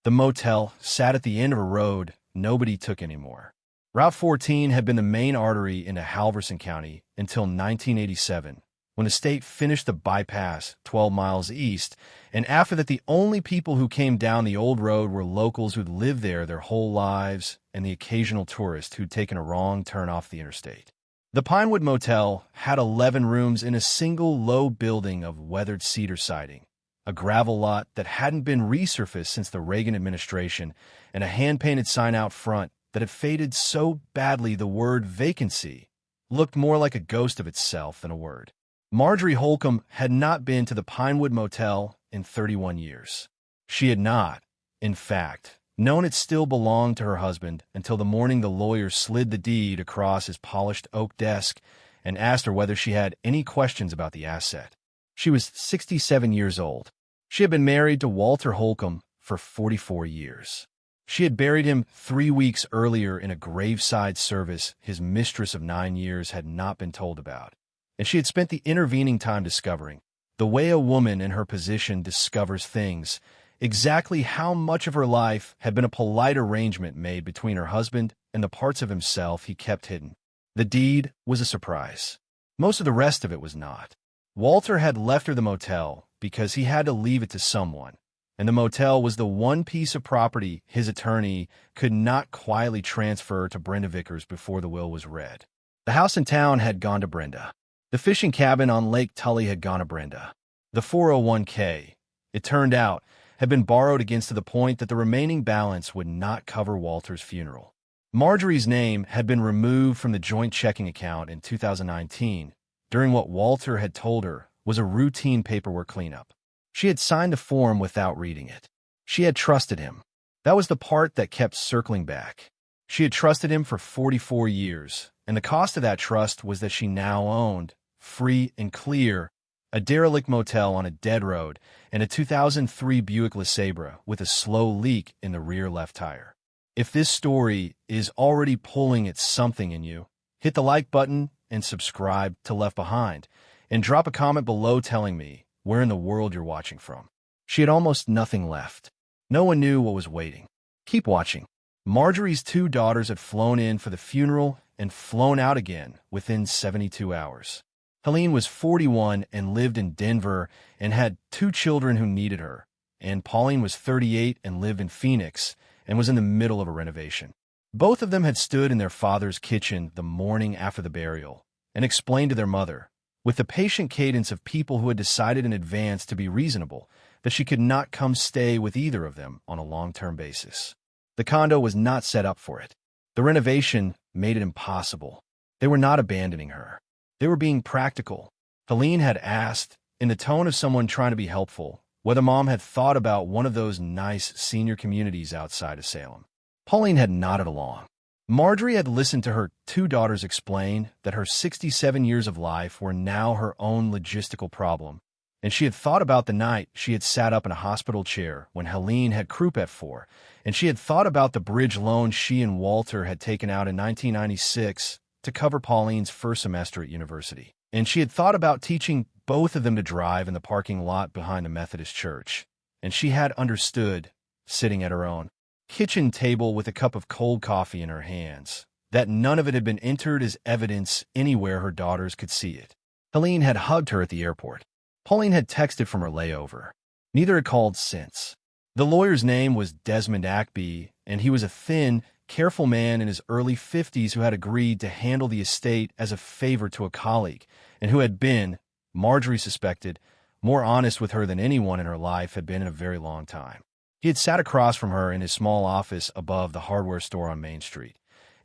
The motel sat at the end of a road nobody took anymore. Route 14 had been the main artery into Halverson County until 1987, when the state finished the bypass 12 miles east, and after that the only people who came down the old road were locals who'd lived there their whole lives and the occasional tourist who'd taken a wrong turn off the interstate. The Pinewood Motel had 11 rooms in a single low building of weathered cedar siding, a gravel lot that hadn't been resurfaced since the Reagan administration, and a hand-painted sign out front that had faded so badly the word vacancy looked more like a ghost of itself than a word. Margery Holcomb had not been to the Pinewood Motel in 31 years. She had not, in fact, known it still belonged to her husband until the morning the lawyer slid the deed across his polished oak desk and asked her whether she had any questions about the asset. She was 67 years old. She had been married to Walter Holcomb for 44 years. She had buried him 3 weeks earlier in a graveside service his mistress of 9 years had not been told about. And she had spent the intervening time discovering, the way a woman in her position discovers things, exactly how much of her life had been a polite arrangement made between her husband and the parts of himself he kept hidden. The deed was a surprise. Most of the rest of it was not. Walter had left her the motel because he had to leave it to someone, and the motel was the one piece of property his attorney could not quietly transfer to Brenda Vickers before the will was read. The house in town had gone to Brenda. The fishing cabin on Lake Tully had gone to Brenda. The 401k, it turned out, had been borrowed against to the point that the remaining balance would not cover Walter's funeral. Margery's name had been removed from the joint checking account in 2019 during what Walter had told her was a routine paperwork cleanup. She had signed the form without reading it. She had trusted him. That was the part that kept circling back. She had trusted him for 44 years, and the cost of that trust was that she now owned, free and clear, a derelict motel on a dead road and a 2003 Buick LeSabre with a slow leak in the rear left tire. If this story is already pulling at something in you, hit the like button and subscribe to Left Behind, and drop a comment below telling me where in the world you're watching from. She had almost nothing left. No one knew what was waiting. Keep watching. Margery's 2 daughters had flown in for the funeral and flown out again within 72 hours. Helene was 41 and lived in Denver and had 2 children who needed her, and Pauline was 38 and lived in Phoenix and was in the middle of a renovation. Both of them had stood in their father's kitchen the morning after the burial and explained to their mother, with the patient cadence of people who had decided in advance to be reasonable, that she could not come stay with either of them on a long-term basis. The condo was not set up for it. The renovation made it impossible. They were not abandoning her. They were being practical. Helene had asked, in the tone of someone trying to be helpful, whether Mom had thought about one of those nice senior communities outside of Salem. Pauline had nodded along. Margery had listened to her 2 daughters explain that her 67 years of life were now her own logistical problem, and she had thought about the night she had sat up in a hospital chair when Helene had croup at 4, and she had thought about the bridge loan she and Walter had taken out in 1996 to cover Pauline's first semester at university. And she had thought about teaching both of them to drive in the parking lot behind the Methodist church. And she had understood, sitting at her own kitchen table with a cup of cold coffee in her hands, that none of it had been entered as evidence anywhere her daughters could see it. Helene had hugged her at the airport. Pauline had texted from her layover. Neither had called since. The lawyer's name was Desmond Ackby, and he was a thin, careful man in his early 50s who had agreed to handle the estate as a favor to a colleague, and who had been, Margery suspected, more honest with her than anyone in her life had been in a very long time. He had sat across from her in his small office above the hardware store on Main Street,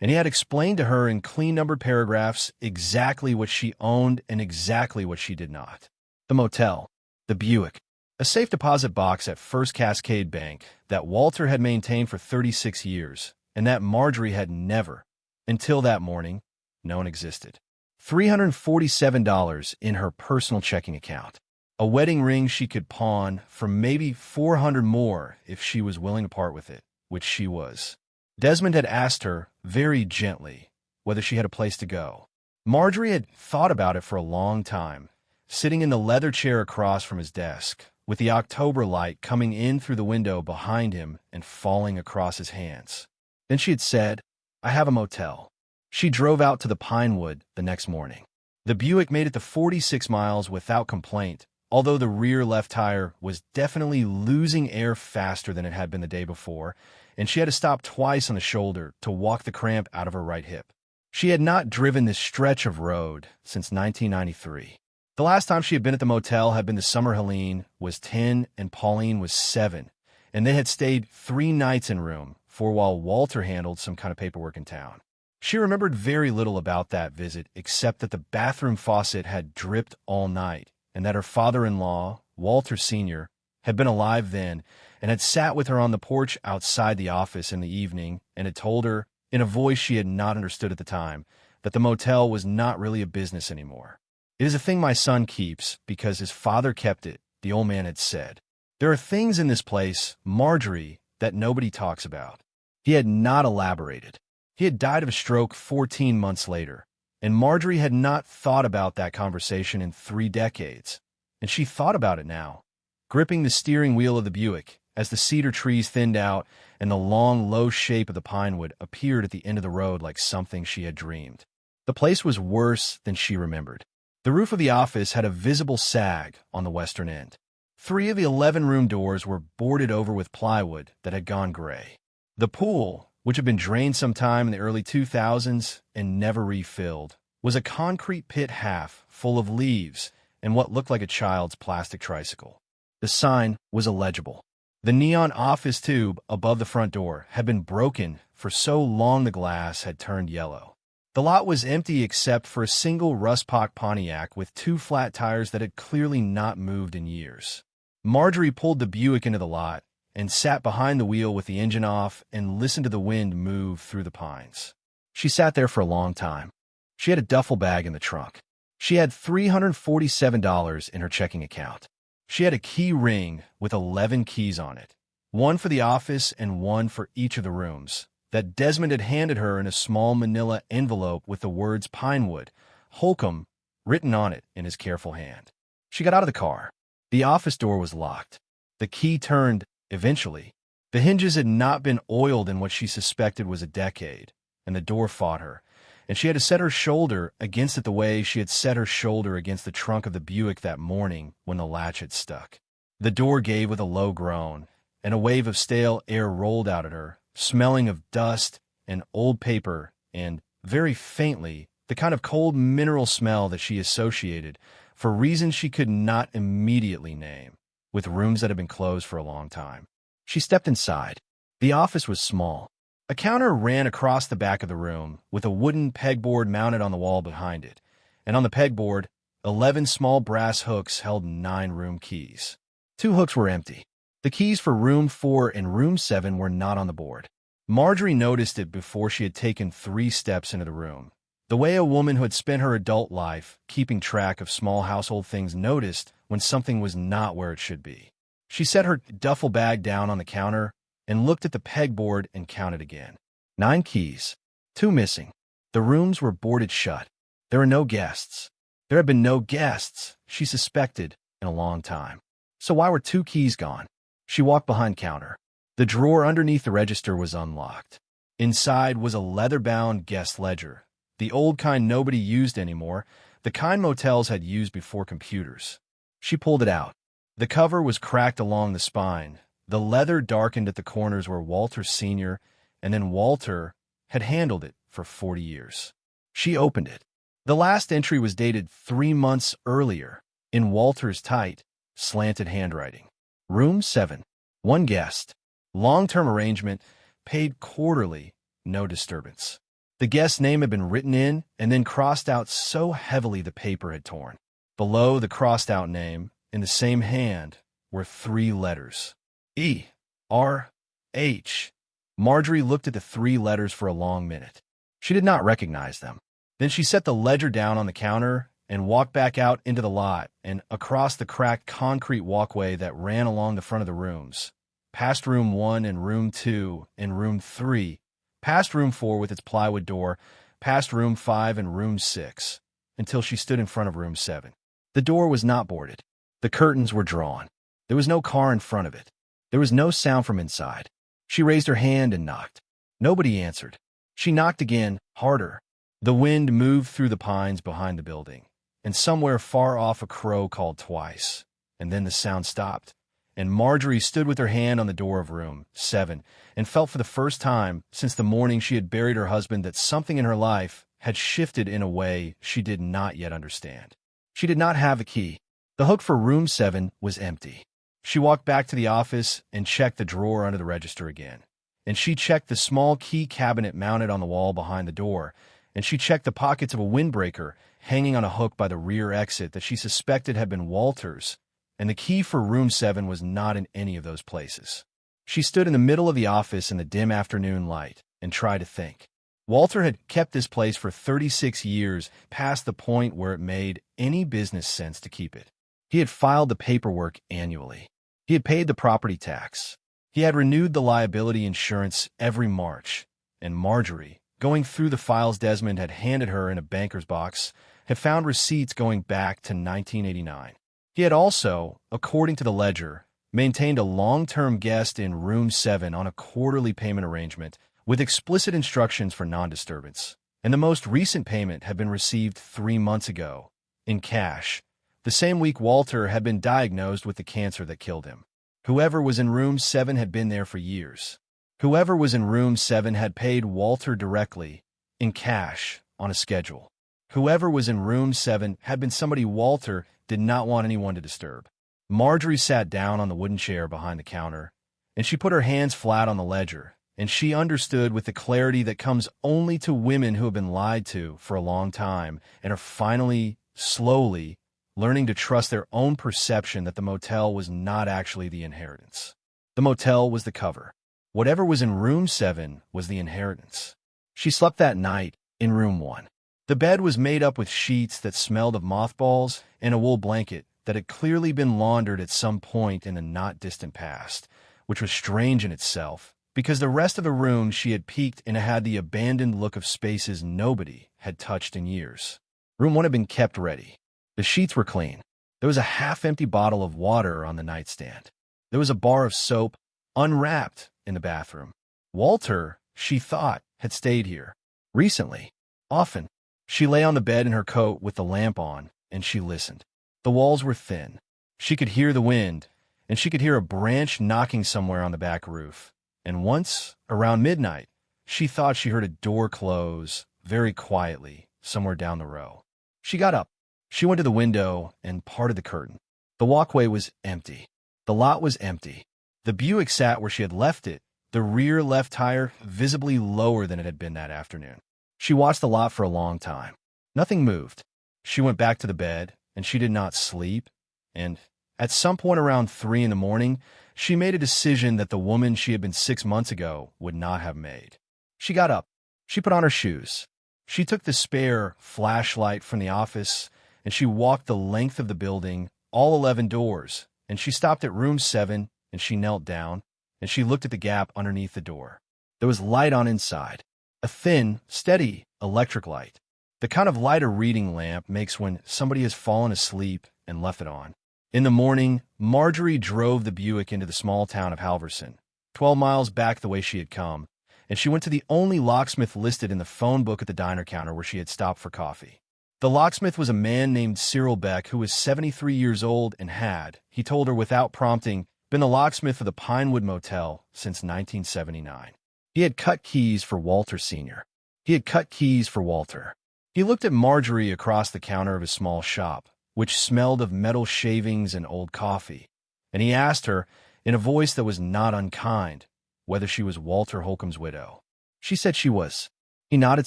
and he had explained to her in clean numbered paragraphs exactly what she owned and exactly what she did not. The motel, the Buick, a safe deposit box at First Cascade Bank that Walter had maintained for 36 years, and that Margery had never, until that morning, known existed. $347 in her personal checking account. A wedding ring she could pawn for maybe $400 more if she was willing to part with it, which she was. Desmond had asked her, very gently, whether she had a place to go. Margery had thought about it for a long time, sitting in the leather chair across from his desk, with the October light coming in through the window behind him and falling across his hands. Then she had said, "I have a motel." She drove out to the Pinewood the next morning. The Buick made it to 46 miles without complaint, although the rear left tire was definitely losing air faster than it had been the day before, and she had to stop twice on the shoulder to walk the cramp out of her right hip. She had not driven this stretch of road since 1993. The last time she had been at the motel had been the summer Helene was 10 and Pauline was 7, and they had stayed 3 nights in room 4 while Walter handled some kind of paperwork in town. She remembered very little about that visit except that the bathroom faucet had dripped all night and that her father-in-law, Walter Sr., had been alive then and had sat with her on the porch outside the office in the evening and had told her, in a voice she had not understood at the time, that the motel was not really a business anymore. "It is a thing my son keeps because his father kept it," the old man had said. "There are things in this place, Margery, that nobody talks about." He had not elaborated. He had died of a stroke 14 months later, and Margery had not thought about that conversation in 3 decades, and she thought about it now, gripping the steering wheel of the Buick as the cedar trees thinned out and the long, low shape of the Pinewood appeared at the end of the road like something she had dreamed. The place was worse than she remembered. The roof of the office had a visible sag on the western end. 3 of the 11-room doors were boarded over with plywood that had gone gray. The pool, which had been drained sometime in the early 2000s and never refilled, was a concrete pit half full of leaves and what looked like a child's plastic tricycle. The sign was illegible. The neon office tube above the front door had been broken for so long the glass had turned yellow. The lot was empty except for a single rust-pocked Pontiac with 2 flat tires that had clearly not moved in years. Margery pulled the Buick into the lot and sat behind the wheel with the engine off and listened to the wind move through the pines. She sat there for a long time. She had a duffel bag in the trunk. She had $347 in her checking account. She had a key ring with 11 keys on it, 1 for the office and 1 for each of the rooms, that Desmond had handed her in a small manila envelope with the words Pinewood, Holcomb, written on it in his careful hand. She got out of the car. The office door was locked. The key turned, eventually. The hinges had not been oiled in what she suspected was a decade, and the door fought her, and she had to set her shoulder against it the way she had set her shoulder against the trunk of the Buick that morning when the latch had stuck. The door gave with a low groan, and a wave of stale air rolled out at her, smelling of dust and old paper and, very faintly, the kind of cold mineral smell that she associated, for reasons she could not immediately name, with rooms that had been closed for a long time. She stepped inside. The office was small. A counter ran across the back of the room, with a wooden pegboard mounted on the wall behind it, and on the pegboard, 11 small brass hooks held 9 room keys. 2 hooks were empty. The keys for room 4 and room 7 were not on the board. Margery noticed it before she had taken 3 steps into the room. The way a woman who had spent her adult life keeping track of small household things noticed when something was not where it should be. She set her duffel bag down on the counter and looked at the pegboard and counted again. 9 keys, 2 missing. The rooms were boarded shut. There were no guests. There had been no guests, she suspected, in a long time. So why were 2 keys gone? She walked behind counter. The drawer underneath the register was unlocked. Inside was a leather-bound guest ledger, the old kind nobody used anymore, the kind motels had used before computers. She pulled it out. The cover was cracked along the spine. The leather darkened at the corners where Walter Sr. and then Walter had handled it for 40 years. She opened it. The last entry was dated 3 months earlier, in Walter's tight, slanted handwriting. Room 7. 1 guest. Long-term arrangement. Paid quarterly. No disturbance. The guest's name had been written in and then crossed out so heavily the paper had torn. Below the crossed-out name, in the same hand, were 3 letters. E-R-H. Margery looked at the 3 letters for a long minute. She did not recognize them. Then she set the ledger down on the counter and walked back out into the lot and across the cracked concrete walkway that ran along the front of the rooms, past room 1 and room 2 and room 3, past room 4 with its plywood door, past room 5 and room 6, until she stood in front of room 7. The door was not boarded. The curtains were drawn. There was no car in front of it. There was no sound from inside. She raised her hand and knocked. Nobody answered. She knocked again, harder. The wind moved through the pines behind the building, and somewhere far off a crow called twice. And then the sound stopped, and Margery stood with her hand on the door of room 7 and felt for the first time since the morning she had buried her husband that something in her life had shifted in a way she did not yet understand. She did not have a key. The hook for room 7 was empty. She walked back to the office and checked the drawer under the register again. And she checked the small key cabinet mounted on the wall behind the door, and she checked the pockets of a windbreaker hanging on a hook by the rear exit that she suspected had been Walter's, and the key for room 7 was not in any of those places. She stood in the middle of the office in the dim afternoon light and tried to think. Walter had kept this place for 36 years, past the point where it made any business sense to keep it. He had filed the paperwork annually. He had paid the property tax. He had renewed the liability insurance every March, and Margery, going through the files Desmond had handed her in a banker's box, had found receipts going back to 1989. He had also, according to the ledger, maintained a long-term guest in room 7 on a quarterly payment arrangement with explicit instructions for non-disturbance, and the most recent payment had been received 3 months ago, in cash, the same week Walter had been diagnosed with the cancer that killed him. Whoever was in room 7 had been there for years. Whoever was in room 7 had paid Walter directly, in cash, on a schedule. Whoever was in room 7 had been somebody Walter did not want anyone to disturb. Margery sat down on the wooden chair behind the counter, and she put her hands flat on the ledger, and she understood with the clarity that comes only to women who have been lied to for a long time and are finally, slowly, learning to trust their own perception that the motel was not actually the inheritance. The motel was the cover. Whatever was in room 7 was the inheritance. She slept that night in room 1. The bed was made up with sheets that smelled of mothballs and a wool blanket that had clearly been laundered at some point in the not-distant past, which was strange in itself, because the rest of the room she had peeked and had the abandoned look of spaces nobody had touched in years. Room 1 had been kept ready. The sheets were clean. There was a half-empty bottle of water on the nightstand. There was a bar of soap, unwrapped, in the bathroom. Walter, she thought, had stayed here. Recently. Often. She lay on the bed in her coat with the lamp on, and she listened. The walls were thin. She could hear the wind, and she could hear a branch knocking somewhere on the back roof. And once, around midnight, she thought she heard a door close, very quietly, somewhere down the row. She got up. She went to the window and parted the curtain. The walkway was empty. The lot was empty. The Buick sat where she had left it, the rear left tire visibly lower than it had been that afternoon. She watched the lot for a long time. Nothing moved. She went back to the bed, and she did not sleep, and at some point around 3 in the morning, she made a decision that the woman she had been 6 months ago would not have made. She got up. She put on her shoes. She took the spare flashlight from the office, and she walked the length of the building, all 11 doors, and she stopped at room 7, and she knelt down, and she looked at the gap underneath the door. There was light on inside. A thin, steady electric light. The kind of light a reading lamp makes when somebody has fallen asleep and left it on. In the morning, Margery drove the Buick into the small town of Halverson, 12 miles back the way she had come, and she went to the only locksmith listed in the phone book at the diner counter where she had stopped for coffee. The locksmith was a man named Cyril Beck, who was 73 years old and had, he told her without prompting, been the locksmith of the Pinewood Motel since 1979. He had cut keys for Walter Sr. He had cut keys for Walter. He looked at Margery across the counter of his small shop, which smelled of metal shavings and old coffee, and he asked her, in a voice that was not unkind, whether she was Walter Holcomb's widow. She said she was. He nodded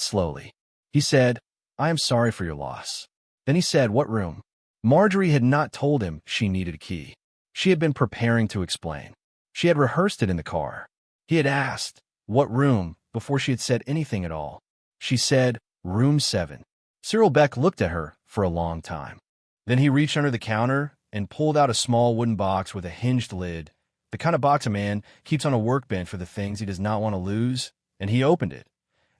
slowly. He said, "I am sorry for your loss." Then he said, "What room?" Margery had not told him she needed a key. She had been preparing to explain. She had rehearsed it in the car. He had asked, "What room?" before she had said anything at all. She said, "Room 7. Cyril Beck looked at her for a long time. Then he reached under the counter and pulled out a small wooden box with a hinged lid, the kind of box a man keeps on a workbench for the things he does not want to lose, and he opened it,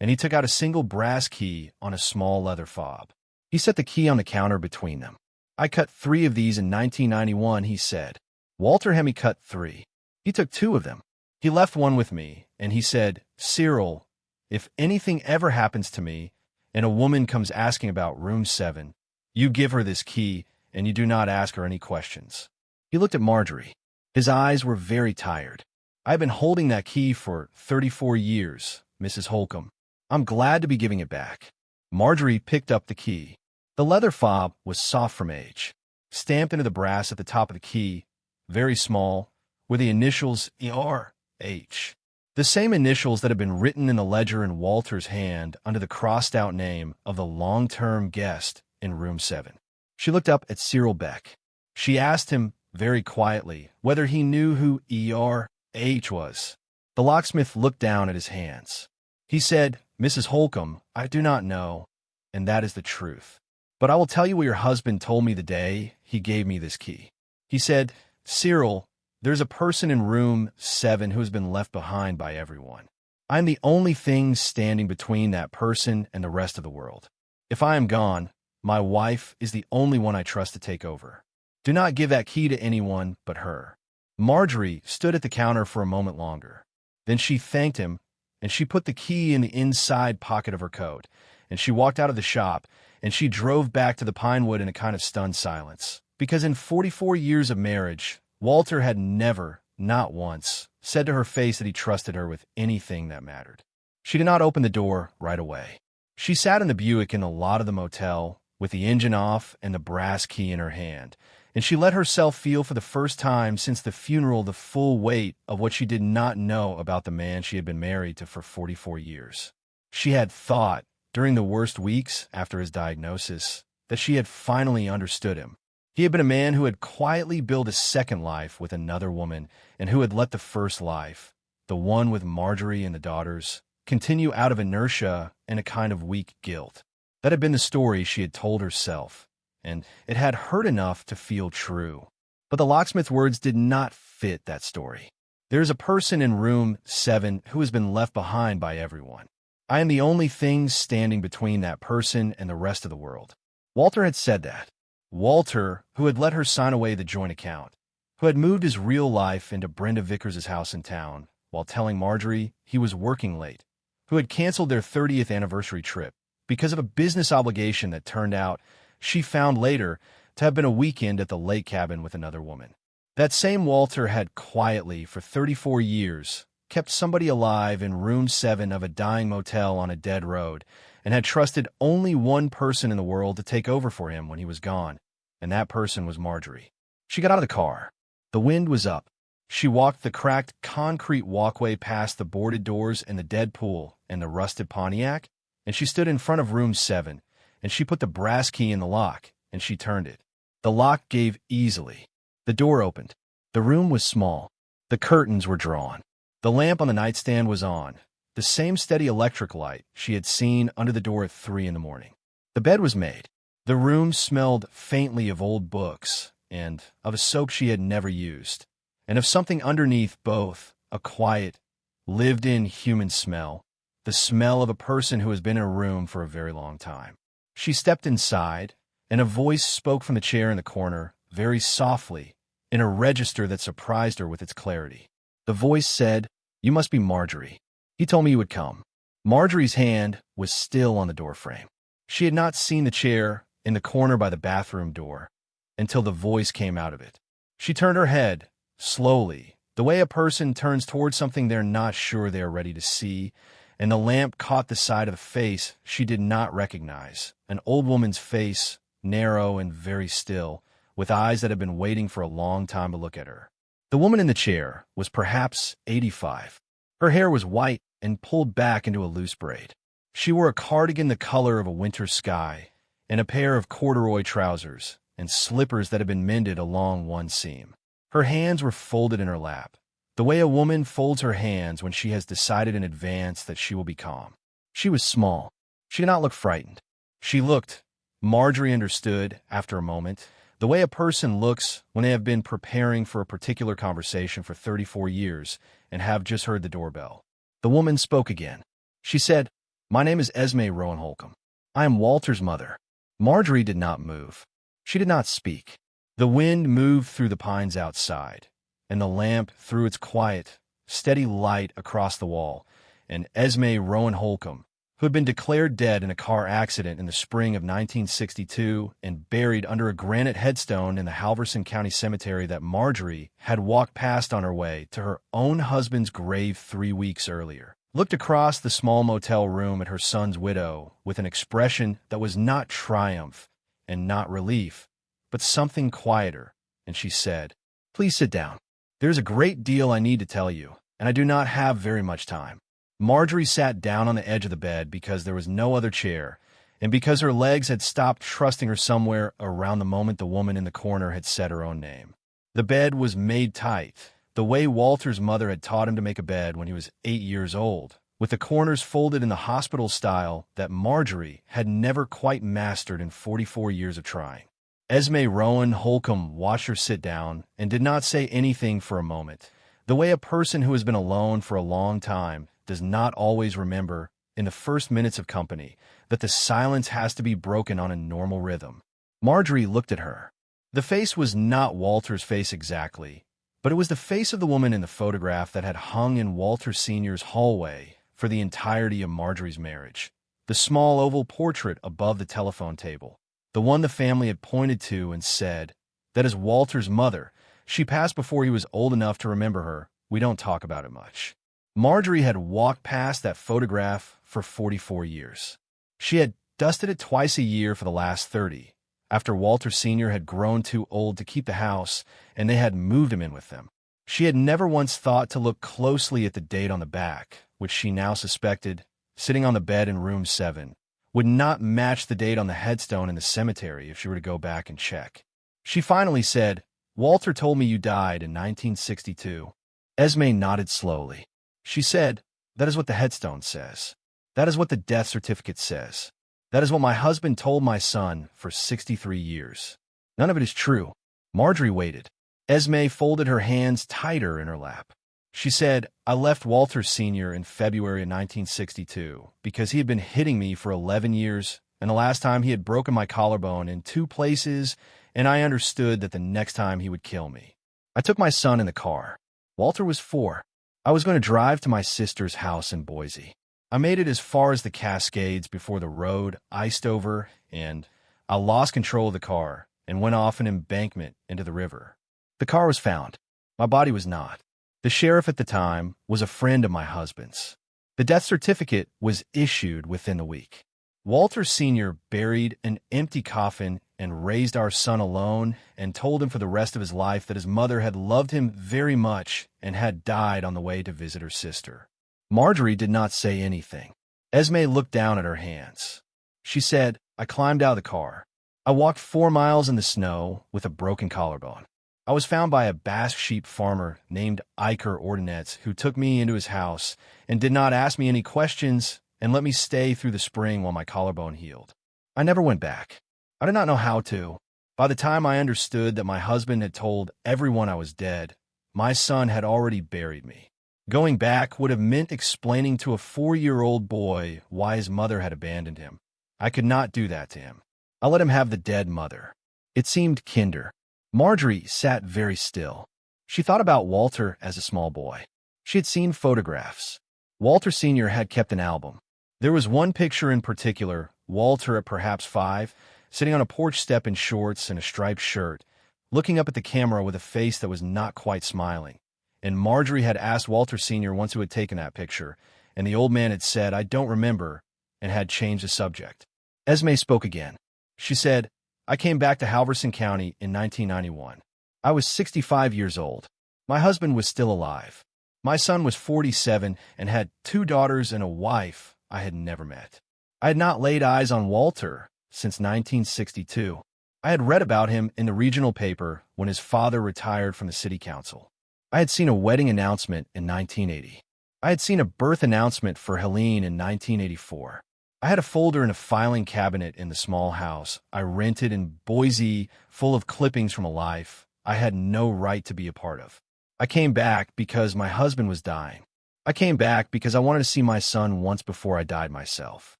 and he took out a single brass key on a small leather fob. He set the key on the counter between them. "I cut 3 of these in 1991, he said. Walter had me cut 3. He took 2 of them. He left 1 with me, and he said, "Cyril, if anything ever happens to me, and a woman comes asking about room 7, you give her this key, and you do not ask her any questions." He looked at Margery. His eyes were very tired. "I've been holding that key for 34 years, Mrs. Holcomb. I'm glad to be giving it back." Margery picked up the key. The leather fob was soft from age. Stamped into the brass at the top of the key, very small, were the initials E.R.H. The same initials that had been written in the ledger in Walter's hand under the crossed-out name of the long-term guest in room 7. She looked up at Cyril Beck. She asked him very quietly whether he knew who E.R.H. was. The locksmith looked down at his hands. He said, "Mrs. Holcomb, I do not know, and that is the truth. But I will tell you what your husband told me the day he gave me this key. He said, 'Cyril, there's a person in room 7 who has been left behind by everyone. I'm the only thing standing between that person and the rest of the world. If I am gone, my wife is the only one I trust to take over. Do not give that key to anyone but her.'" Margery stood at the counter for a moment longer. Then she thanked him, and she put the key in the inside pocket of her coat, and she walked out of the shop, and she drove back to the Pinewood in a kind of stunned silence. Because in 44 years of marriage, Walter had never, not once, said to her face that he trusted her with anything that mattered. She did not open the door right away. She sat in the Buick in the lot of the motel, with the engine off and the brass key in her hand, and she let herself feel for the first time since the funeral the full weight of what she did not know about the man she had been married to for 44 years. She had thought, during the worst weeks after his diagnosis, that she had finally understood him. He had been a man who had quietly built a second life with another woman and who had let the first life, the one with Margery and the daughters, continue out of inertia and a kind of weak guilt. That had been the story she had told herself, and it had hurt enough to feel true. But the locksmith's words did not fit that story. "There is a person in room 7 who has been left behind by everyone. I am the only thing standing between that person and the rest of the world." Walter had said that. Walter, who had let her sign away the joint account, who had moved his real life into Brenda Vickers' house in town, while telling Margery he was working late, who had canceled their 30th anniversary trip because of a business obligation that turned out, she found later, to have been a weekend at the lake cabin with another woman. That same Walter had quietly, for 34 years, kept somebody alive in room 7 of a dying motel on a dead road, and had trusted only one person in the world to take over for him when he was gone, and that person was Margery. She got out of the car. The wind was up. She walked the cracked concrete walkway past the boarded doors and the dead pool and the rusted Pontiac, and she stood in front of room 7, and she put the brass key in the lock, and she turned it. The lock gave easily. The door opened. The room was small. The curtains were drawn. The lamp on the nightstand was on, the same steady electric light she had seen under the door at 3 in the morning. The bed was made. The room smelled faintly of old books and of a soap she had never used, and of something underneath both, a quiet, lived-in human smell, the smell of a person who has been in a room for a very long time. She stepped inside, and a voice spoke from the chair in the corner, very softly, in a register that surprised her with its clarity. The voice said, "You must be Margery. He told me you would come." Margery's hand was still on the doorframe. She had not seen the chair in the corner by the bathroom door until the voice came out of it. She turned her head, slowly, the way a person turns towards something they're not sure they are ready to see, and the lamp caught the side of the face she did not recognize, an old woman's face, narrow and very still, with eyes that had been waiting for a long time to look at her. The woman in the chair was perhaps 85. Her hair was white and pulled back into a loose braid. She wore a cardigan the color of a winter sky and a pair of corduroy trousers and slippers that had been mended along one seam. Her hands were folded in her lap, the way a woman folds her hands when she has decided in advance that she will be calm. She was small. She did not look frightened. She looked, Margery understood after a moment, the way a person looks when they have been preparing for a particular conversation for 34 years and have just heard the doorbell. The woman spoke again. She said, "My name is Esme Rowan Holcomb. I am Walter's mother." Margery did not move. She did not speak. The wind moved through the pines outside, and the lamp threw its quiet, steady light across the wall, and Esme Rowan Holcomb, who had been declared dead in a car accident in the spring of 1962 and buried under a granite headstone in the Halverson County cemetery that Margery had walked past on her way to her own husband's grave 3 weeks earlier, looked across the small motel room at her son's widow with an expression that was not triumph and not relief, but something quieter, and she said, "Please sit down. There's a great deal I need to tell you, and I do not have very much time." Margery sat down on the edge of the bed because there was no other chair, and because her legs had stopped trusting her somewhere around the moment the woman in the corner had said her own name. The bed was made tight, the way Walter's mother had taught him to make a bed when he was 8 years old, with the corners folded in the hospital style that Margery had never quite mastered in 44 years of trying. Esme Rowan Holcomb watched her sit down and did not say anything for a moment, the way a person who has been alone for a long time does not always remember, in the first minutes of company, that the silence has to be broken on a normal rhythm. Margery looked at her. The face was not Walter's face exactly, but it was the face of the woman in the photograph that had hung in Walter Sr.'s hallway for the entirety of Margery's marriage. The small oval portrait above the telephone table, the one the family had pointed to and said, "That is Walter's mother. She passed before he was old enough to remember her. We don't talk about it much." Margery had walked past that photograph for 44 years. She had dusted it twice a year for the last 30, after Walter Sr. had grown too old to keep the house and they had moved him in with them. She had never once thought to look closely at the date on the back, which she now suspected, sitting on the bed in room 7, would not match the date on the headstone in the cemetery if she were to go back and check. She finally said, "Walter told me you died in 1962. Esme nodded slowly. She said, "That is what the headstone says. That is what the death certificate says. That is what my husband told my son for 63 years. None of it is true." Margery waited. Esme folded her hands tighter in her lap. She said, "I left Walter Sr. in February of 1962 because he had been hitting me for 11 years, and the last time he had broken my collarbone in 2 places, and I understood that the next time he would kill me. I took my son in the car. Walter was 4. I was going to drive to my sister's house in Boise. I made it as far as the Cascades before the road iced over, and I lost control of the car and went off an embankment into the river. The car was found. My body was not. The sheriff at the time was a friend of my husband's. The death certificate was issued within the week. Walter Sr. buried an empty coffin and raised our son alone and told him for the rest of his life that his mother had loved him very much and had died on the way to visit her sister." Margery did not say anything. Esme looked down at her hands. She said, "I climbed out of the car. I walked 4 miles in the snow with a broken collarbone. I was found by a Basque sheep farmer named Iker Ordonez, who took me into his house and did not ask me any questions and let me stay through the spring while my collarbone healed. I never went back. I did not know how to. By the time I understood that my husband had told everyone I was dead, my son had already buried me. Going back would have meant explaining to a 4-year-old boy why his mother had abandoned him. I could not do that to him. I let him have the dead mother. It seemed kinder." Margery sat very still. She thought about Walter as a small boy. She had seen photographs. Walter Sr. had kept an album. There was one picture in particular, Walter at perhaps 5, sitting on a porch step in shorts and a striped shirt, looking up at the camera with a face that was not quite smiling. And Margery had asked Walter Sr. once who had taken that picture, and the old man had said, "I don't remember," and had changed the subject. Esme spoke again. She said, "I came back to Halverson County in 1991. I was 65 years old. My husband was still alive. My son was 47 and had 2 daughters and a wife I had never met. I had not laid eyes on Walter since 1962. I had read about him in the regional paper when his father retired from the city council. I had seen a wedding announcement in 1980. I had seen a birth announcement for Helene in 1984. I had a folder in a filing cabinet in the small house I rented in Boise full of clippings from a life I had no right to be a part of. I came back because my husband was dying. I came back because I wanted to see my son once before I died myself.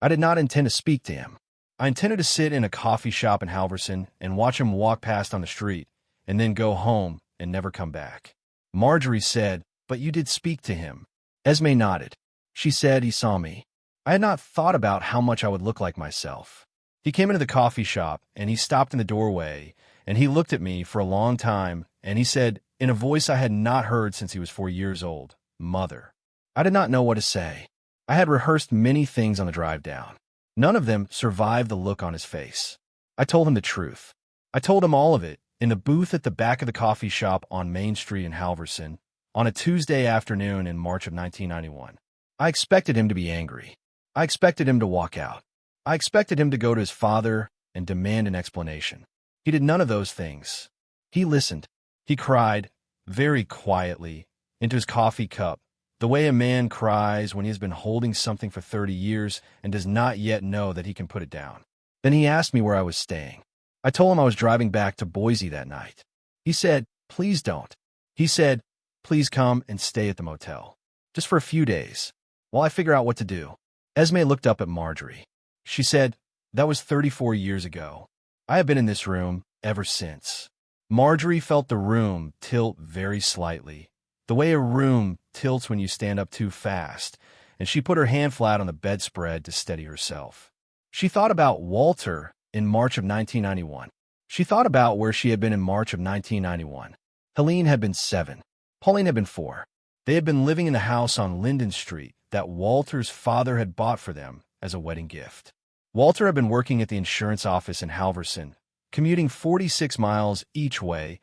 I did not intend to speak to him. I intended to sit in a coffee shop in Halverson and watch him walk past on the street, and then go home and never come back. Margery said, "But you did speak to him." Esme nodded. She said he saw me. I had not thought about how much I would look like myself. He came into the coffee shop, and he stopped in the doorway, and he looked at me for a long time, and he said, in a voice I had not heard since he was 4 years old, "Mother." I did not know what to say. I had rehearsed many things on the drive down. None of them survived the look on his face. I told him the truth. I told him all of it in the booth at the back of the coffee shop on Main Street in Halverson on a Tuesday afternoon in March of 1991. I expected him to be angry. I expected him to walk out. I expected him to go to his father and demand an explanation. He did none of those things. He listened. He cried, very quietly, into his coffee cup, the way a man cries when he has been holding something for 30 years and does not yet know that he can put it down. Then he asked me where I was staying. I told him I was driving back to Boise that night. He said, "Please don't." He said, "Please come and stay at the motel, just for a few days, while I figure out what to do." Esme looked up at Margery. She said, "That was 34 years ago. I have been in this room ever since." Margery felt the room tilt very slightly, the way a room tilts when you stand up too fast, and she put her hand flat on the bedspread to steady herself. She thought about Walter in March of 1991. She thought about where she had been in March of 1991. Helene had been 7. Pauline had been 4. They had been living in the house on Linden Street that Walter's father had bought for them as a wedding gift. Walter had been working at the insurance office in Halverson, commuting 46 miles each way,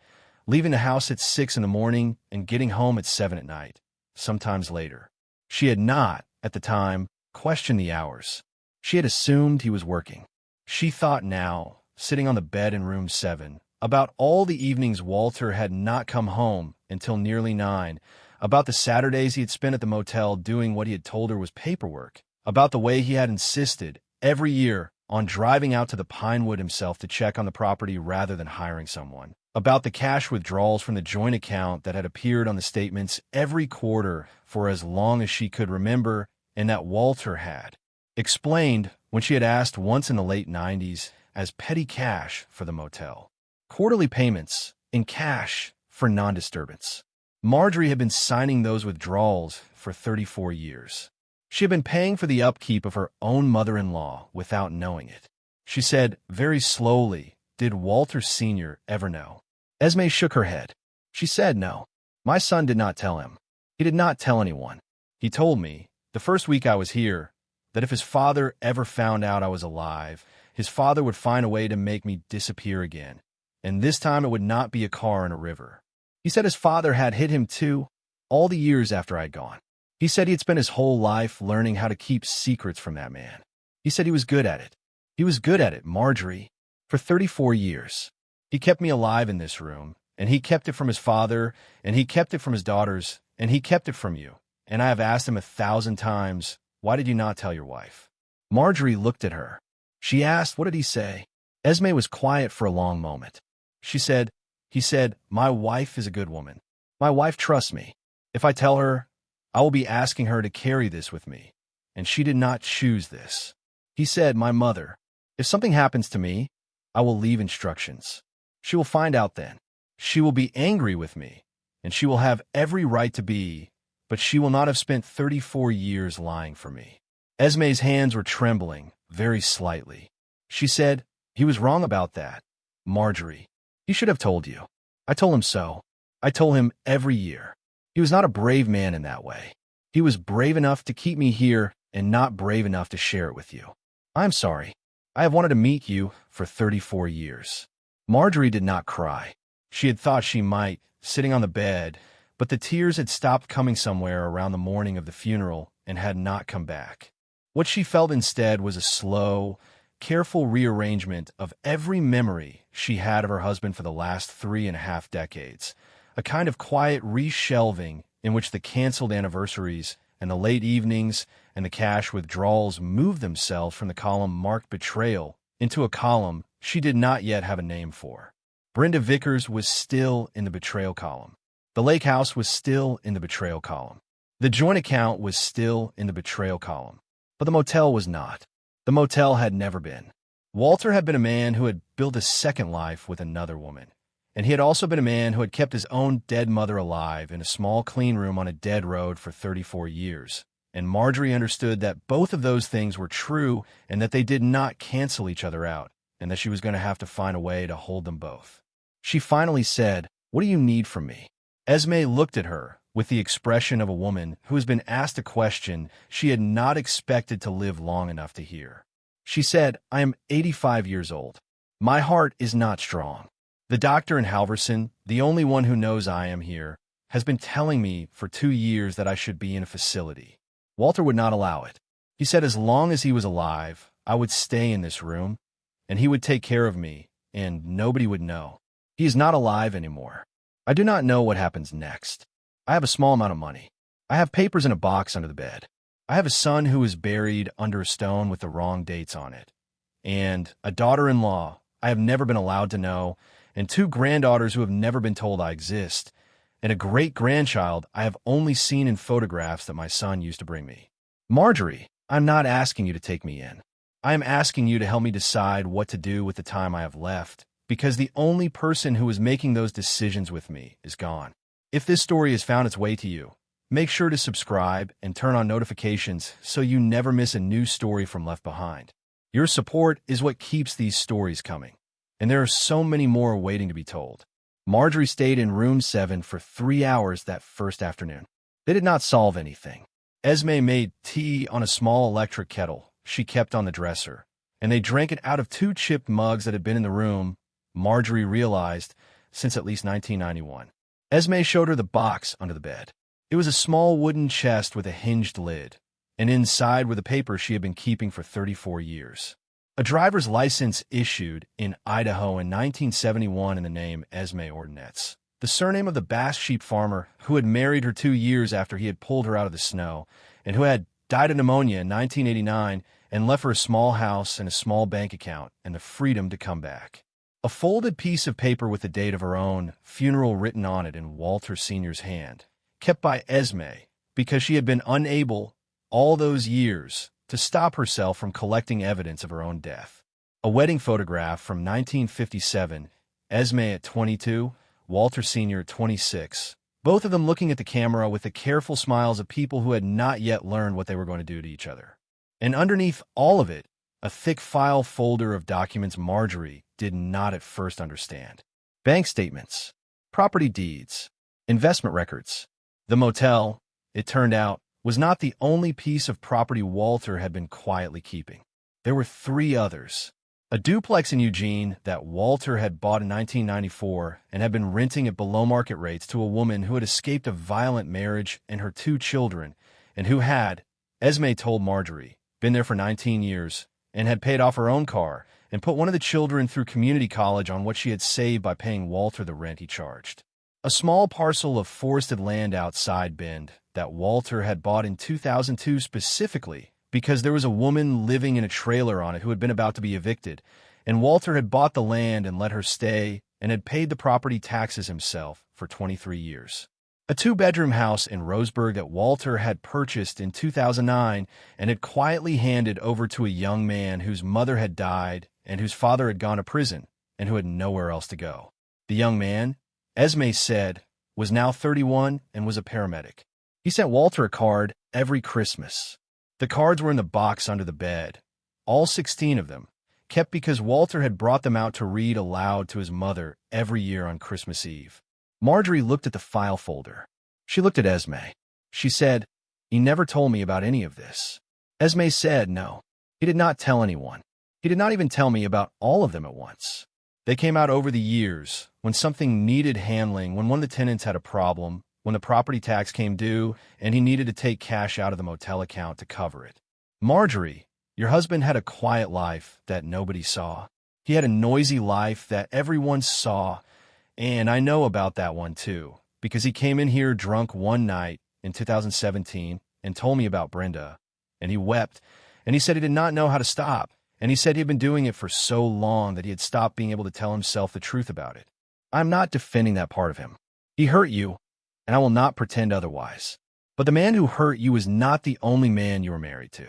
leaving the house at 6 in the morning and getting home at 7 at night, sometimes later. She had not, at the time, questioned the hours. She had assumed he was working. She thought now, sitting on the bed in room 7, about all the evenings Walter had not come home until nearly 9, about the Saturdays he had spent at the motel doing what he had told her was paperwork, about the way he had insisted, every year, on driving out to the Pinewood himself to check on the property rather than hiring someone, about the cash withdrawals from the joint account that had appeared on the statements every quarter for as long as she could remember and that Walter had explained when she had asked once in the late 90s as petty cash for the motel. Quarterly payments in cash for non-disturbance. Margery had been signing those withdrawals for 34 years. She had been paying for the upkeep of her own mother-in-law without knowing it. She said, very slowly, "Did Walter Sr. ever know?" Esme shook her head. She said no. "My son did not tell him. He did not tell anyone. He told me, the first week I was here, that if his father ever found out I was alive, his father would find a way to make me disappear again, and this time it would not be a car in a river. He said his father had hit him too, all the years after I'd gone. He said he had spent his whole life learning how to keep secrets from that man. He said he was good at it. He was good at it, Margery, for 34 years. He kept me alive in this room, and he kept it from his father, and he kept it from his daughters, and he kept it from you. And I have asked him 1,000 times, why did you not tell your wife?" Margery looked at her. She asked, "What did he say?" Esme was quiet for a long moment. She said, "He said, my wife is a good woman. My wife trusts me. If I tell her, I will be asking her to carry this with me, and she did not choose this. He said, my mother, if something happens to me, I will leave instructions. She will find out then. She will be angry with me, and she will have every right to be, but she will not have spent 34 years lying for me." Esme's hands were trembling, very slightly. She said, "He was wrong about that, Margery. He should have told you. I told him so. I told him every year. He was not a brave man in that way. He was brave enough to keep me here and not brave enough to share it with you. I'm sorry. I have wanted to meet you for 34 years. Margery did not cry. She had thought she might, sitting on the bed, but the tears had stopped coming somewhere around the morning of the funeral and had not come back. What she felt instead was a slow, careful rearrangement of every memory she had of her husband for the last 3.5 decades, a kind of quiet reshelving in which the canceled anniversaries and the late evenings and the cash withdrawals moved themselves from the column marked betrayal into a column she did not yet have a name for. Brenda Vickers was still in the betrayal column. The lake house was still in the betrayal column. The joint account was still in the betrayal column. But the motel was not. The motel had never been. Walter had been a man who had built a second life with another woman, and he had also been a man who had kept his own dead mother alive in a small clean room on a dead road for 34 years. And Margery understood that both of those things were true and that they did not cancel each other out, and that she was going to have to find a way to hold them both. She finally said, "What do you need from me?" Esme looked at her with the expression of a woman who has been asked a question she had not expected to live long enough to hear. She said, "I am 85 years old. My heart is not strong. The doctor in Halverson, the only one who knows I am here, has been telling me for 2 years that I should be in a facility. Walter would not allow it. He said as long as he was alive, I would stay in this room, and he would take care of me, and nobody would know. He is not alive anymore. I do not know what happens next. I have a small amount of money. I have papers in a box under the bed. I have a son who is buried under a stone with the wrong dates on it, and a daughter-in-law I have never been allowed to know, and 2 granddaughters who have never been told I exist, and a great-grandchild I have only seen in photographs that my son used to bring me. Margery, I'm not asking you to take me in. I am asking you to help me decide what to do with the time I have left, because the only person who is making those decisions with me is gone. If this story has found its way to you, make sure to subscribe and turn on notifications so you never miss a new story from Left Behind. Your support is what keeps these stories coming, and there are so many more waiting to be told. Margery stayed in room 7 for 3 hours that first afternoon. They did not solve anything. Esme made tea on a small electric kettle she kept on the dresser, and they drank it out of 2 chipped mugs that had been in the room, Margery realized, since at least 1991. Esme showed her the box under the bed. It was a small wooden chest with a hinged lid, and inside were the papers she had been keeping for 34 years. A driver's license issued in Idaho in 1971 in the name Esme Ordonez, the surname of the Bass sheep farmer who had married her 2 years after he had pulled her out of the snow, and who had died of pneumonia in 1989 and left her a small house and a small bank account and the freedom to come back. A folded piece of paper with the date of her own funeral written on it in Walter Sr.'s hand, kept by Esme because she had been unable, all those years, to stop herself from collecting evidence of her own death. A wedding photograph from 1957, Esme at 22, Walter Sr. at 26, both of them looking at the camera with the careful smiles of people who had not yet learned what they were going to do to each other. And underneath all of it, a thick file folder of documents Margery did not at first understand. Bank statements, property deeds, investment records. The motel, it turned out, was not the only piece of property Walter had been quietly keeping. There were 3 others. A duplex in Eugene that Walter had bought in 1994 and had been renting at below-market rates to a woman who had escaped a violent marriage and her 2 children, and who had, Esme told Margery, been there for 19 years, and had paid off her own car and put one of the children through community college on what she had saved by paying Walter the rent he charged. A small parcel of forested land outside Bend that Walter had bought in 2002 specifically because there was a woman living in a trailer on it who had been about to be evicted, and Walter had bought the land and let her stay and had paid the property taxes himself for 23 years. A 2-bedroom house in Roseburg that Walter had purchased in 2009 and had quietly handed over to a young man whose mother had died and whose father had gone to prison and who had nowhere else to go. The young man, Esme said, was now 31 and was a paramedic. He sent Walter a card every Christmas. The cards were in the box under the bed, all 16 of them, kept because Walter had brought them out to read aloud to his mother every year on Christmas Eve. Margery looked at the file folder. She looked at Esme. She said, "He never told me about any of this." Esme said, "No, he did not tell anyone. He did not even tell me about all of them at once. They came out over the years, when something needed handling, when one of the tenants had a problem, when the property tax came due, and he needed to take cash out of the motel account to cover it. Margery, your husband had a quiet life that nobody saw. He had a noisy life that everyone saw, and I know about that one too, because he came in here drunk one night in 2017 and told me about Brenda, and he wept, and he said he did not know how to stop, and he said he had been doing it for so long that he had stopped being able to tell himself the truth about it. I'm not defending that part of him. He hurt you, and I will not pretend otherwise. But the man who hurt you is not the only man you were married to.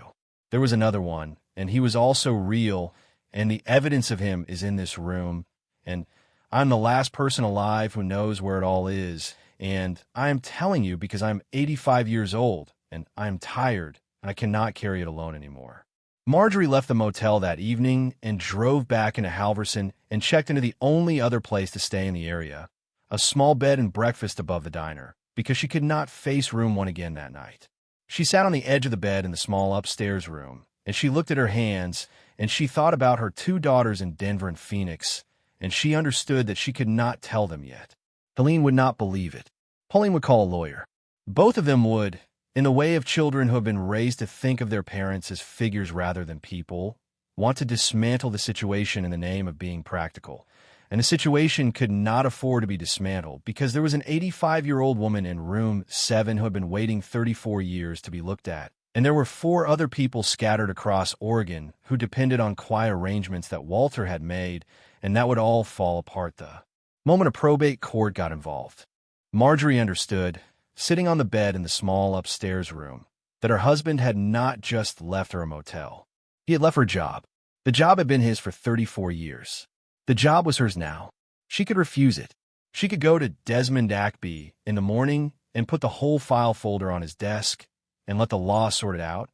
There was another one, and he was also real, and the evidence of him is in this room, and I'm the last person alive who knows where it all is, and I am telling you because I'm 85 years old, and I'm tired, and I cannot carry it alone anymore." Margery left the motel that evening and drove back into Halverson and checked into the only other place to stay in the area, a small bed and breakfast above the diner, because she could not face room 1 again that night. She sat on the edge of the bed in the small upstairs room, and she looked at her hands, and she thought about her 2 daughters in Denver and Phoenix, and she understood that she could not tell them yet. Helene would not believe it. Pauline would call a lawyer. Both of them would, in the way of children who have been raised to think of their parents as figures rather than people, want to dismantle the situation in the name of being practical. And the situation could not afford to be dismantled because there was an 85-year-old woman in room 7 who had been waiting 34 years to be looked at. And there were 4 other people scattered across Oregon who depended on quiet arrangements that Walter had made, and that would all fall apart the moment a probate court got involved. Margery understood, sitting on the bed in the small upstairs room, that her husband had not just left her a motel. He had left her job. The job had been his for 34 years. The job was hers now. She could refuse it. She could go to Desmond Ackby in the morning and put the whole file folder on his desk and let the law sort it out,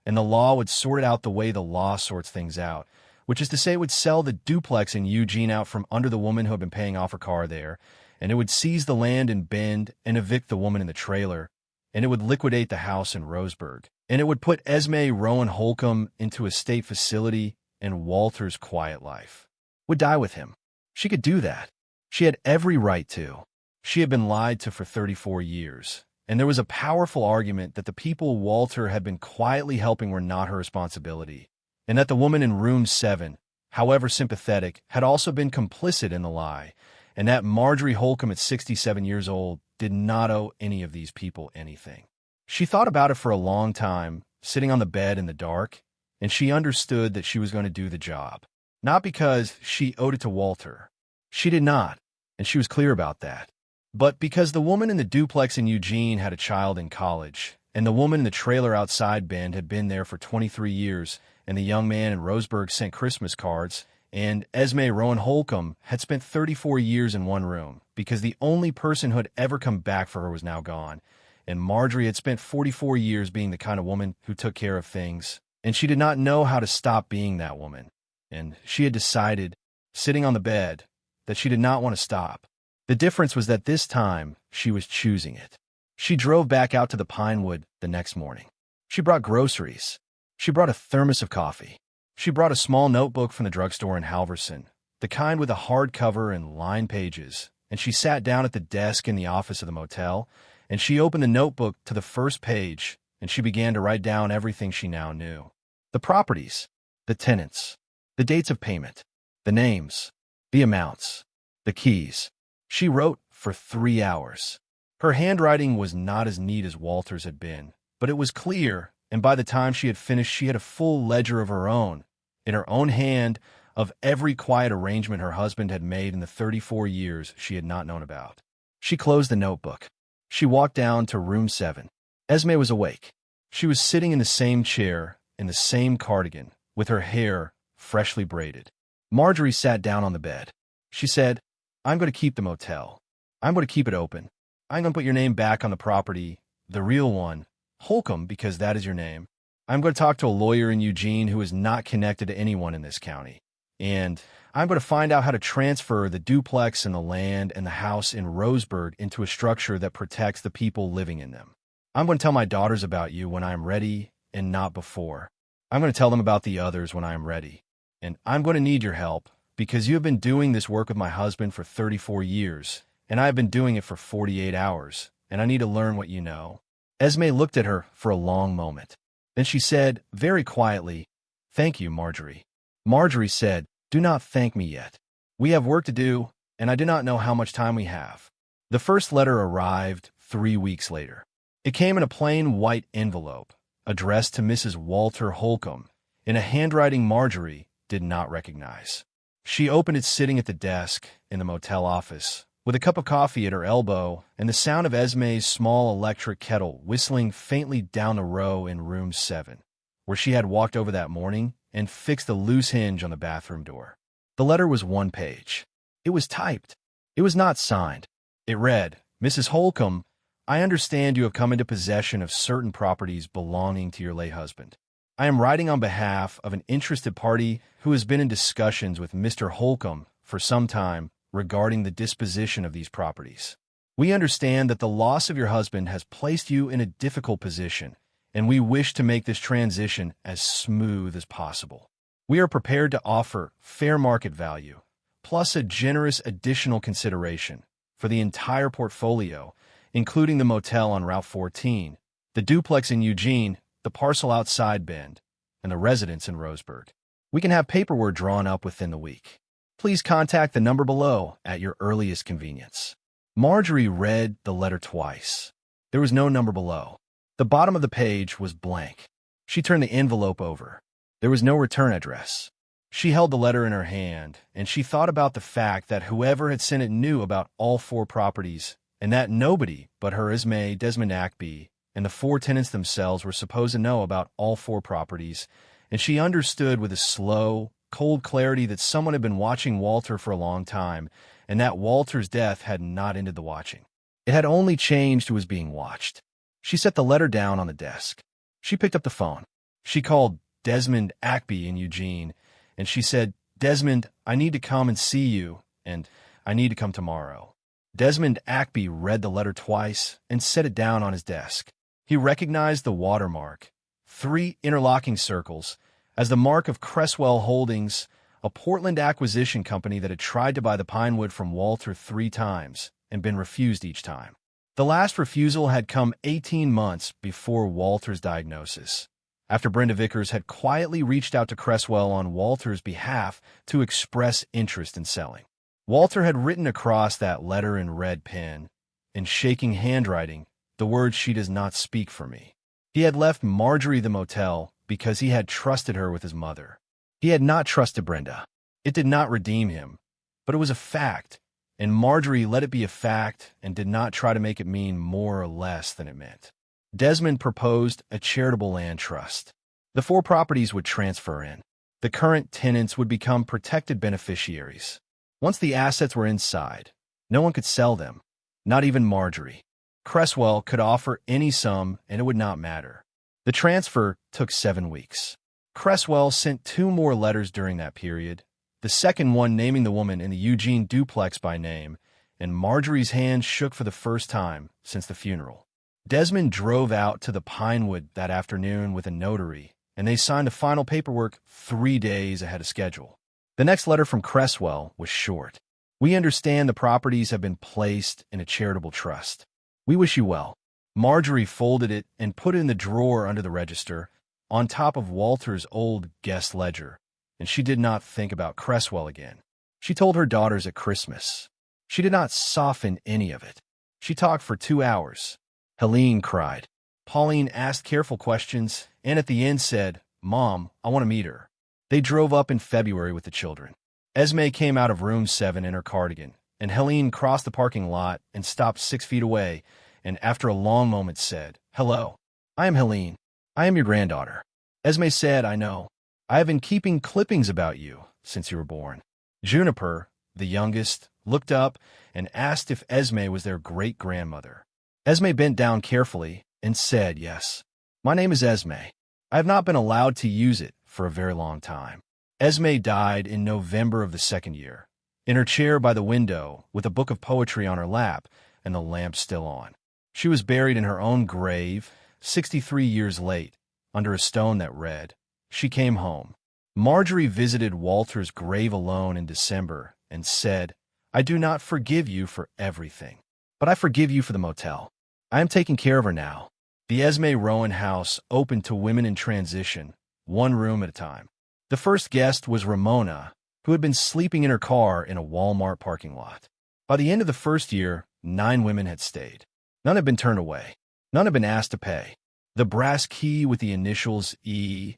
and the law would sort it out the way the law sorts things out, which is to say it would sell the duplex in Eugene out from under the woman who had been paying off her car there, and it would seize the land in Bend and evict the woman in the trailer, and it would liquidate the house in Roseburg, and it would put Esme Rowan Holcomb into a state facility, and Walter's quiet life would die with him. She could do that. She had every right to. She had been lied to for 34 years, and there was a powerful argument that the people Walter had been quietly helping were not her responsibility, and that the woman in room 7, however sympathetic, had also been complicit in the lie, and that Margery Holcomb at 67 years old did not owe any of these people anything. She thought about it for a long time, sitting on the bed in the dark, and she understood that she was going to do the job. Not because she owed it to Walter. She did not, and she was clear about that. But because the woman in the duplex in Eugene had a child in college, and the woman in the trailer outside Bend had been there for 23 years, and the young man in Roseburg sent Christmas cards, and Esme Rowan Holcomb had spent 34 years in one room, because the only person who had ever come back for her was now gone, and Margery had spent 44 years being the kind of woman who took care of things, and she did not know how to stop being that woman. And she had decided, sitting on the bed, that she did not want to stop. The difference was that this time, she was choosing it. She drove back out to the Pinewood the next morning. She brought groceries. She brought a thermos of coffee. She brought a small notebook from the drugstore in Halverson, the kind with a hard cover and lined pages, and she sat down at the desk in the office of the motel, and she opened the notebook to the first page, and she began to write down everything she now knew. The properties, the tenants, the dates of payment, the names, the amounts, the keys. She wrote for 3 hours. Her handwriting was not as neat as Walter's had been, but it was clear, and by the time she had finished, she had a full ledger of her own, in her own hand, of every quiet arrangement her husband had made in the 34 years she had not known about. She closed the notebook. She walked down to room 7. Esme was awake. She was sitting in the same chair, in the same cardigan, with her hair freshly braided. Margery sat down on the bed. She said, "I'm going to keep the motel. I'm going to keep it open. I'm going to put your name back on the property, the real one, Holcomb, because that is your name. I'm going to talk to a lawyer in Eugene who is not connected to anyone in this county. And I'm going to find out how to transfer the duplex and the land and the house in Roseburg into a structure that protects the people living in them. I'm going to tell my daughters about you when I'm ready and not before. I'm going to tell them about the others when I am ready. And I'm going to need your help because you have been doing this work with my husband for 34 years, and I have been doing it for 48 hours, and I need to learn what you know." Esme looked at her for a long moment. Then she said, very quietly, "Thank you, Margery." Margery said, "Do not thank me yet. We have work to do, and I do not know how much time we have." The first letter arrived 3 weeks later. It came in a plain white envelope, addressed to Mrs. Walter Holcomb, in a handwriting Margery did not recognize. She opened it sitting at the desk in the motel office, with a cup of coffee at her elbow and the sound of Esme's small electric kettle whistling faintly down the row in room 7, where she had walked over that morning and fixed a loose hinge on the bathroom door. The letter was one page. It was typed. It was not signed. It read, "Mrs. Holcomb, I understand you have come into possession of certain properties belonging to your late husband. I am writing on behalf of an interested party who has been in discussions with Mr. Holcomb for some time regarding the disposition of these properties. We understand that the loss of your husband has placed you in a difficult position, and we wish to make this transition as smooth as possible. We are prepared to offer fair market value, plus a generous additional consideration for the entire portfolio, including the motel on Route 14, the duplex in Eugene, the parcel outside Bend, and the residence in Roseburg. We can have paperwork drawn up within the week. Please contact the number below at your earliest convenience." Margery read the letter twice. There was no number below. The bottom of the page was blank. She turned the envelope over. There was no return address. She held the letter in her hand, and she thought about the fact that whoever had sent it knew about all 4 properties, and that nobody but her Esme Desmond Ackby and the 4 tenants themselves were supposed to know about all 4 properties, and she understood with a slow, cold clarity that someone had been watching Walter for a long time, and that Walter's death had not ended the watching. It had only changed who was being watched. She set the letter down on the desk. She picked up the phone. She called Desmond Ackby in Eugene, and she said, "Desmond, I need to come and see you, and I need to come tomorrow." Desmond Ackby read the letter twice and set it down on his desk. He recognized the watermark, 3 interlocking circles, as the mark of Cresswell Holdings, a Portland acquisition company that had tried to buy the Pinewood from Walter 3 times and been refused each time. The last refusal had come 18 months before Walter's diagnosis, after Brenda Vickers had quietly reached out to Cresswell on Walter's behalf to express interest in selling. Walter had written across that letter in red pen, in shaking handwriting, the words, "She does not speak for me." He had left Margery the motel because he had trusted her with his mother. He had not trusted Brenda. It did not redeem him, but it was a fact, and Margery let it be a fact and did not try to make it mean more or less than it meant. Desmond proposed a charitable land trust. The 4 properties would transfer in. The current tenants would become protected beneficiaries. Once the assets were inside, no one could sell them, not even Margery. Cresswell could offer any sum, and it would not matter. The transfer took 7 weeks. Cresswell sent 2 more letters during that period, the second one naming the woman in the Eugene duplex by name, and Margery's hand shook for the first time since the funeral. Desmond drove out to the Pinewood that afternoon with a notary, and they signed the final paperwork 3 days ahead of schedule. The next letter from Cresswell was short. "We understand the properties have been placed in a charitable trust. We wish you well." Margery folded it and put it in the drawer under the register, on top of Walter's old guest ledger, and she did not think about Cresswell again. She told her daughters at Christmas. She did not soften any of it. She talked for 2 hours. Helene cried. Pauline asked careful questions, and at the end said, "Mom, I want to meet her." They drove up in February with the children. Esme came out of room 7 in her cardigan, and Helene crossed the parking lot and stopped 6 feet away, and after a long moment said, "Hello, I am Helene. I am your granddaughter." Esme said, "I know. I have been keeping clippings about you since you were born." Juniper, the youngest, looked up and asked if Esme was their great-grandmother. Esme bent down carefully and said, "Yes. My name is Esme. I have not been allowed to use it for a very long time." Esme died in November of the 2nd year, in her chair by the window with a book of poetry on her lap and the lamp still on. She was buried in her own grave, 63 years late, under a stone that read, "She came home." Margery visited Walter's grave alone in December and said, "I do not forgive you for everything, but I forgive you for the motel. I am taking care of her now." The Esme Rowan house opened to women in transition, 1 room at a time. The first guest was Ramona, who had been sleeping in her car in a Walmart parking lot. By the end of the first year, 9 women had stayed. None had been turned away. None had been asked to pay. The brass key with the initials E.R.H.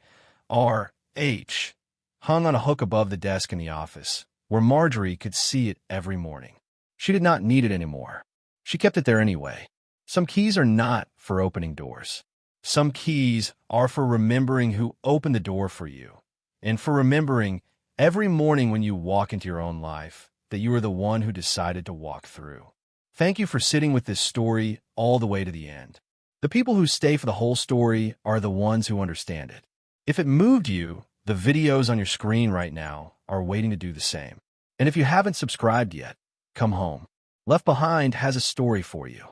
hung on a hook above the desk in the office, where Margery could see it every morning. She did not need it anymore. She kept it there anyway. Some keys are not for opening doors. Some keys are for remembering who opened the door for you, and for remembering every morning when you walk into your own life that you are the one who decided to walk through. Thank you for sitting with this story all the way to the end. The people who stay for the whole story are the ones who understand it. If it moved you, the videos on your screen right now are waiting to do the same. And if you haven't subscribed yet, come home. Left Behind has a story for you.